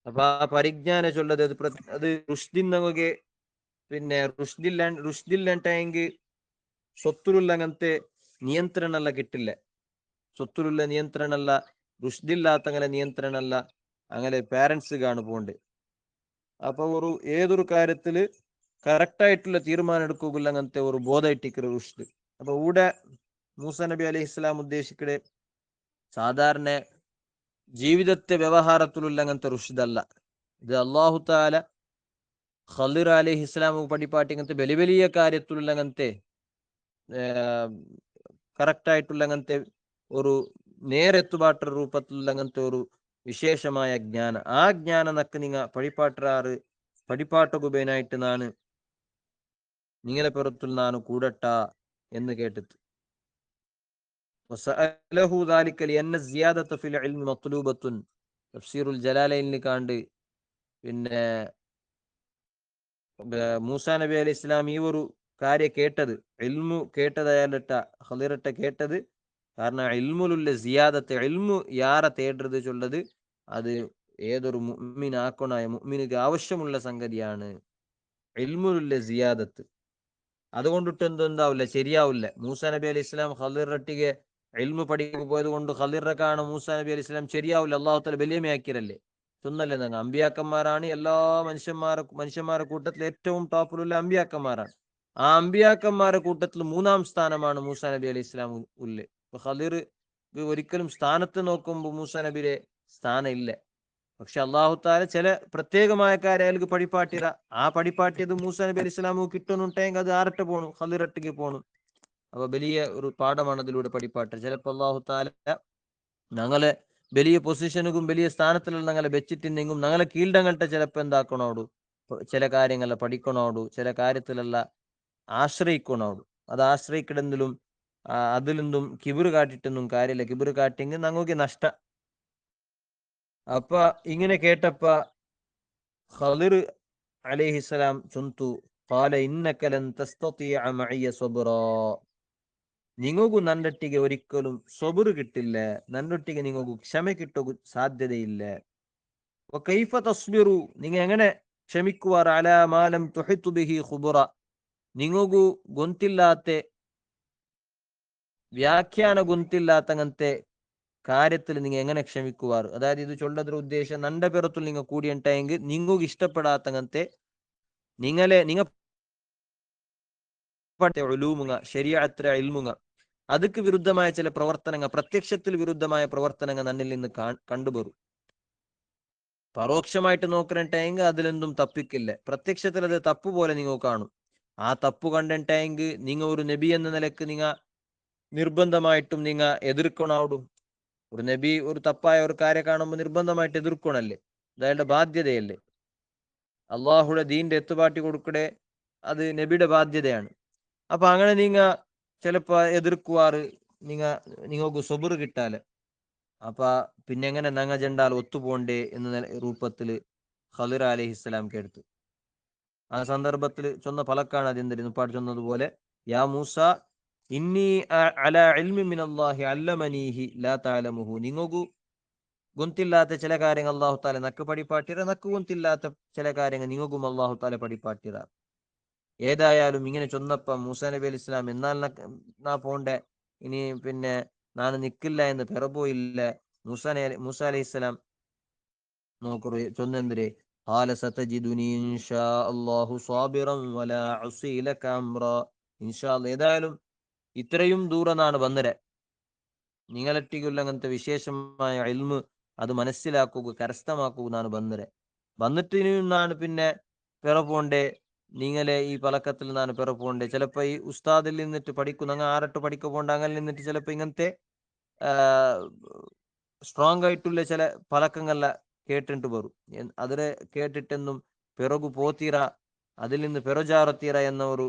അപ്പൊ ആ പരിജ്ഞാന ചൊല്ലത് അത് റുഷ്ദിന്നൊക്കെ റുഷ്ദില്ലാണ്ടെങ്കിൽ സ്വത്തുലുള്ള അങ്ങനത്തെ നിയന്ത്രണ ಎಲ್ಲ കിട്ടില്ല. സ്വത്തുലുള്ള നിയന്ത്രണ അല്ല, റുഷ്ദില്ലാത്ത അങ്ങനെ നിയന്ത്രണ അല്ല, അങ്ങനെ പാരന്റ്സ് കാണു പോണ്ട്. അപ്പൊ ഏതൊരു കാര്യത്തില് കറക്റ്റ് ആയിട്ടുള്ള തീരുമാനം എടുക്കുകയില്ല, അങ്ങനത്തെ ഒരു ബോധ ഇട്ടിക്കറ് റുഷ്ദ്. അപ്പൊ ഇവിടെ മൂസാ നബി അലൈഹി ഇസ്ലാം ഉദ്ദേശിക്കടെ സാധാരണ ജീവിതത്തെ വ്യവഹാരത്തിലുള്ള അങ്ങനത്തെ റുഷ്ദല്ല, ഇത് അല്ലാഹു തആല ഖളിർ അലൈഹി ഇസ്ലാം പടിപ്പാട്ടി അങ്ങനത്തെ വലിയ വലിയ കാര്യത്തിലുള്ള അങ്ങനത്തെ കറക്റ്റ് ആയിട്ടുള്ള അങ്ങനത്തെ ഒരു നേരെത്തുപാട്ട രൂപത്തിലുള്ള അങ്ങനത്തെ ഒരു വിശേഷമായ ജ്ഞാന, ആ ജ്ഞാന നക്ക് നിങ്ങ പടിപ്പാട്ടകുബേനായിട്ട് നാണ് നിങ്ങളെ പുറത്തിൽ നാണ് കൂടട്ട എന്ന് കേട്ടിട്ട്. തഫ്സീറുൽ ജലാലൈനിൽ കാണ്ട് മൂസാ നബി അലൈഹി ഇസ്ലാം ഈ ഒരു കാര്യം കേട്ടത്, ഇൽമു കേട്ടതയാലിട്ട ഖളിറിട്ട കേട്ടത് കാരണം ഇൽമുലുള്ള സിയാദത്ത്, ഇൽമു യാറെ തേടരുത് ചൊല്ലത് അത് ഏതൊരു മുഅ്മിനാക്കണായ മുഅ്മിനിക്ക് ആവശ്യമുള്ള സംഗതിയാണ് ഇൽമുലുള്ള സിയാദത്ത്. അതുകൊണ്ടിട്ട് എന്താവില്ല, ശരിയാവില്ല. മൂസാ നബി അലൈഹി ഇസ്ലാം ഖളിറട്ടിಗೆ ഇൽമു പഠിക്കാൻ പോയത് കൊണ്ട് ഖളിറെ കാണും മൂസാ നബി അലൈഹി ഇസ്ലാം ശരിയാവില്ല. അല്ലാഹു തആല ബലിയമയാക്കിരല്ലേ ചൊന്നല്ലേ നിങ്ങൾ, അമ്പിയാക്കന്മാരാണ് എല്ലാ മനുഷ്യന്മാരുടെ കൂട്ടത്തിൽ ഏറ്റവും ടോപ്പിലുള്ള അമ്പിയാക്കന്മാരാണ്. ആ അമ്പിയാക്കന്മാരുടെ കൂട്ടത്തിൽ 3-ാം സ്ഥാനമാണ് മൂസാ നബി അലൈഹി ഇസ്ലാം ഉള്ളത്. ഖളിർ ഒരിക്കലും സ്ഥാനത്ത് നോക്കുമ്പോൾ മൂസാ നബിയുടെ സ്ഥാനം ഇല്ല. പക്ഷെ അല്ലാഹു തആല ചില പ്രത്യേകമായ കാര്യങ്ങൾക്ക് പടിപ്പാട്ടിര, ആ പടിപ്പാട്ടിയത് മൂസാ നബി അലൈഹി ഇസ്ലാമു കിട്ടുന്നുണ്ടെങ്കിൽ അത് ആരട്ടെ പോണു, ഖളിറട്ടിക്ക് പോണു. അപ്പൊ വലിയ ഒരു പാഠമാണ് അതിലൂടെ പടിപ്പാട്ട്. ചിലപ്പോ അല്ലാഹു തആല ഞങ്ങളെ വലിയ പൊസിഷനുക്കും വലിയ സ്ഥാനത്തിലുള്ള ഞങ്ങളെ വെച്ചിട്ടുണ്ടെങ്കിൽ ഞങ്ങളെ കീഴടങ്ങട്ടെ ചിലപ്പോ എന്താക്കണോടു, ചില കാര്യങ്ങളെ പഠിക്കണോടു, ചില കാര്യത്തിലല്ല ആശ്രയിക്കണോടു. അത് ആശ്രയിക്കിടുന്നതിലും അതിലൊന്നും കിബിറ് കാട്ടിട്ടൊന്നും കാര്യമില്ല. കിബിറ് കാട്ടിയെങ്കിൽ ഞങ്ങൾക്ക് നഷ്ട. അപ്പൊ ഇങ്ങനെ കേട്ടപ്പ ഖളിർ അലൈഹിസ്സലാം ചൊന്തു, ഖാല ഇന്നക ലൻ തസ്തതിഅ മഇയ സബ്റാ, നിങ്ങൾക്കു നന്നൊട്ടിಗೆ ഒരിക്കലും സബുറ് കിട്ടില്ല, നന്നൊട്ടിಗೆ നിങ്ങൾക്ക് ക്ഷമ കിട്ടുക സാധ്യതയില്ല. വകൈഫ തസ്ബിറു, നിങ്ങൾ എങ്ങനെ ക്ഷമിക്കുവാർ, അലാ മാ ലം തുഹിതു ബിഹി ഖുബറ, നിങ്ങൾക്ക് ഗൊന്തില്ലാത്ത വ്യാഖ്യാന ഗൊന്തില്ലാത്ത അങ്ങനത്തെ കാര്യത്തിൽ നിങ്ങൾ എങ്ങനെ ക്ഷമിക്കുവാർ. അതായത് ഇത് ചൊല്ലದ್ರ ഉദ്ദേശം നന്റെ പെറത്തിൽ നിങ്ങൾ കൂടിയുണ്ടായെങ്കിൽ നിങ്ങൾക്ക് ഇഷ്ടപ്പെടാത്ത അങ്ങനത്തെ നിങ്ങൾ ശരീഅത്തിലെ ഇൽമുങ്ങ ಅದಕ್ಕೆ വിരുദ്ധമായ ചില പ്രവർത്തനങ്ങൾ, പ്രത്യക്ഷത്തിൽ വിരുദ്ധമായ പ്രവർത്തനങ്ങൾ നന്നിൽ നിന്ന് കണ്ടുവരും. പരോക്ഷമായിട്ട് നോക്കണിട്ടെങ്കിൽ അതിലെന്തും തപ്പിക്കില്ല. പ്രത്യക്ഷത്തിൽ അത് തപ്പ് പോലെ നിങ്ങൾ കാണും. ആ തപ്പ് കണ്ടിട്ടെങ്കിൽ നിങ്ങൾ ഒരു നബി എന്ന നിലക്ക് നിങ്ങൾ നിർബന്ധമായിട്ടും നിങ്ങൾ എതിർക്കണാവിടും. ഒരു നബി ഒരു തപ്പായ ഒരു കാര്യം കാണുമ്പോൾ നിർബന്ധമായിട്ട് എതിർക്കണല്ലേ, അത് അയാളുടെ ബാധ്യതയല്ലേ. അള്ളാഹുടെ ദീന്റെ എത്തുപാട്ടി കൊടുക്കടെ അത് നബിയുടെ ബാധ്യതയാണ്. അപ്പൊ അങ്ങനെ നിങ്ങ ചിലപ്പോ എതിർക്കുവാറ് നിങ്ങൾക്ക് സൊബർ കിട്ടാല്. അപ്പൊ പിന്നെ എങ്ങനെ നങ്ങ ജണ്ടാൽ ഒത്തുപോണ്ടേ എന്ന രൂപത്തില് ഖളിർ അലൈഹിസ്സലാം കേട്ടു. ആ സന്ദർഭത്തിൽ ചൊന്ന ഫലക്കാണ് അതെന്തിരുന്നു പാട്ട് ചൊന്നതുപോലെ, യാ മൂസ ഇന്നി അലാ ഇൽമി മിനല്ലാഹി അല്ലമനീഹി ലാ തഅലമുഹു. നിങ്ങൾക്കു ഗൊಂತಿല്ലാത്ത ചില കാര്യങ്ങൾ അള്ളാഹു താല നക്ക് പടിപ്പാട്ടിര, നക്ക് ഗൊಂತಿല്ലാത്ത ചില കാര്യങ്ങൾ നിങ്ങൾക്കും അള്ളാഹു താല പടിപ്പാട്ടിര. ഏതായാലും ഇങ്ങനെ ചൊന്നപ്പം മൂസാ നബി അലൈഹി ഇസ്ലാം എന്നാൽ നാ പോണ്ടേ, ഇനി പിന്നെ നാന് നിക്കില്ല എന്ന് പിറപോയില്ല. മൂസ അലൈഹി ഇസ്ലാം നോക്കറു ചൊന്നെന്തിരെ, ഖാല സതജിദുനി ഇൻഷാ അല്ലാഹു സാബിറൻ വലാ അസീ ലക അംറ. ഇൻഷാ അല്ലാഹ് ഏതായാലും ഇത്രയും ദൂരനാണ് വന്നരെ, നിങ്ങളെട്ടിക്കുള്ള അങ്ങനത്തെ വിശേഷമായ ഇൽമ് അത് മനസ്സിലാക്കുക കരസ്ഥമാക്കുക എന്നാണ് വന്നരെ. വന്നിട്ട് നിന്നാണ് പിന്നെ പിറപോണ്ടേ, നിങ്ങളെ ഈ പലക്കത്തിൽ നിന്നാണ് പിറപോണ്ടേ. ചിലപ്പോ ഈ ഉസ്താദിൽ നിന്നിട്ട് പഠിക്കുന്ന അങ്ങ് ആറട്ട് പഠിക്ക പോണ്ട, അങ്ങനെ നിന്നിട്ട് ചിലപ്പോ ഇങ്ങനത്തെ സ്ട്രോങ് ആയിട്ടുള്ള ചില പലക്കങ്ങള കേട്ടിട്ട് വരും. അതിനെ കേട്ടിട്ടെന്നും പിറകു പോത്തീറ, അതിൽ നിന്ന് പിറജാറത്തീറ എന്ന ഒരു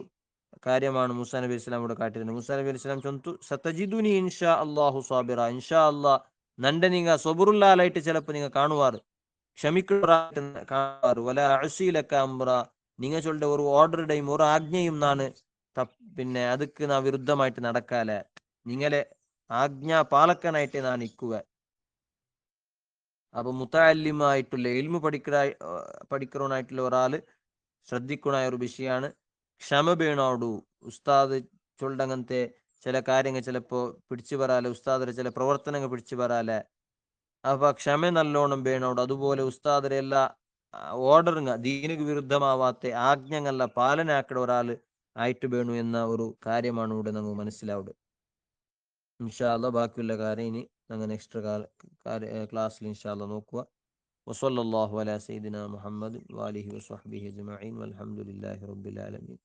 കാര്യമാണ് മൂസാ നബി ഇസ്ലാം ഇവിടെ കാട്ടിയിരുന്നത്. മൂസാ നബി ഇസ്ലാം ചൊന്തു സതജിദുനി ഇൻഷാ അല്ലാഹു സാബിറ. ഇൻഷാ അല്ലാഹ് നന്റെ നിങ്ങ സൊബറുല്ലാലായിട്ട് ചിലപ്പോ നിങ്ങൾ കാണുവാറ്, ക്ഷമിക്കുവാറായിട്ട് കാണുവാറ്. വല അസീലക്ക അംറ, നിങ്ങൾ ചൊല്ലുടെ ഒരു ഓർഡർ ടൈം ഒരു ആജ്ഞയും നാണ് പിന്നെ അതുക്ക് നാ വിരുദ്ധമായിട്ട് നടക്കാല, നിങ്ങളെ ആജ്ഞാ പാലക്കനായിട്ട് നാ നിൽക്കുക. അപ്പൊ മുത്തഅല്ലിമായിട്ടുള്ള ഇൽമു പഠിക്കണായിട്ടുള്ള ഒരാള് ശ്രദ്ധിക്കണായ ഒരു വിഷയമാണ് ക്ഷമ വേണോടു. ഉസ്താദ് ചൊല്ലങ്ങനത്തെ ചില കാര്യങ്ങൾ ചിലപ്പോ പിടിച്ചു വരാലെ, ഉസ്താദിന്റെ ചില പ്രവർത്തനങ്ങൾ പിടിച്ചു വരാലെ, അപ്പൊ ക്ഷമ നല്ലോണം വേണോട്. അതുപോലെ ഉസ്താദിന്റെ എല്ലാ ഓർഡറുങ്ങ ദീനിക്ക് വിരുദ്ധമാവാത്ത ആജ്ഞങ്ങള പാലനാക്കട ഒരാള് ആയിട്ട് വേണു എന്ന ഒരു കാര്യമാണ് ഇവിടെ നമുക്ക് മനസ്സിലാവുക. ഇൻഷാ അല്ലാഹ് ബാക്കിയുള്ള കാര്യം ഇനി ഞങ്ങൾ നെക്സ്റ്റ് ക്ലാസ്സിൽ ഇൻഷാ അല്ലാഹ് നോക്കുക. വസല്ലല്ലാഹു അലാ സയ്യിദിന മുഹമ്മദ് വഅലിഹി വസഹ്ബിഹി അജ്മഈൻ വൽഹംദുലില്ലാഹി റബ്ബിൽ ആലമീൻ.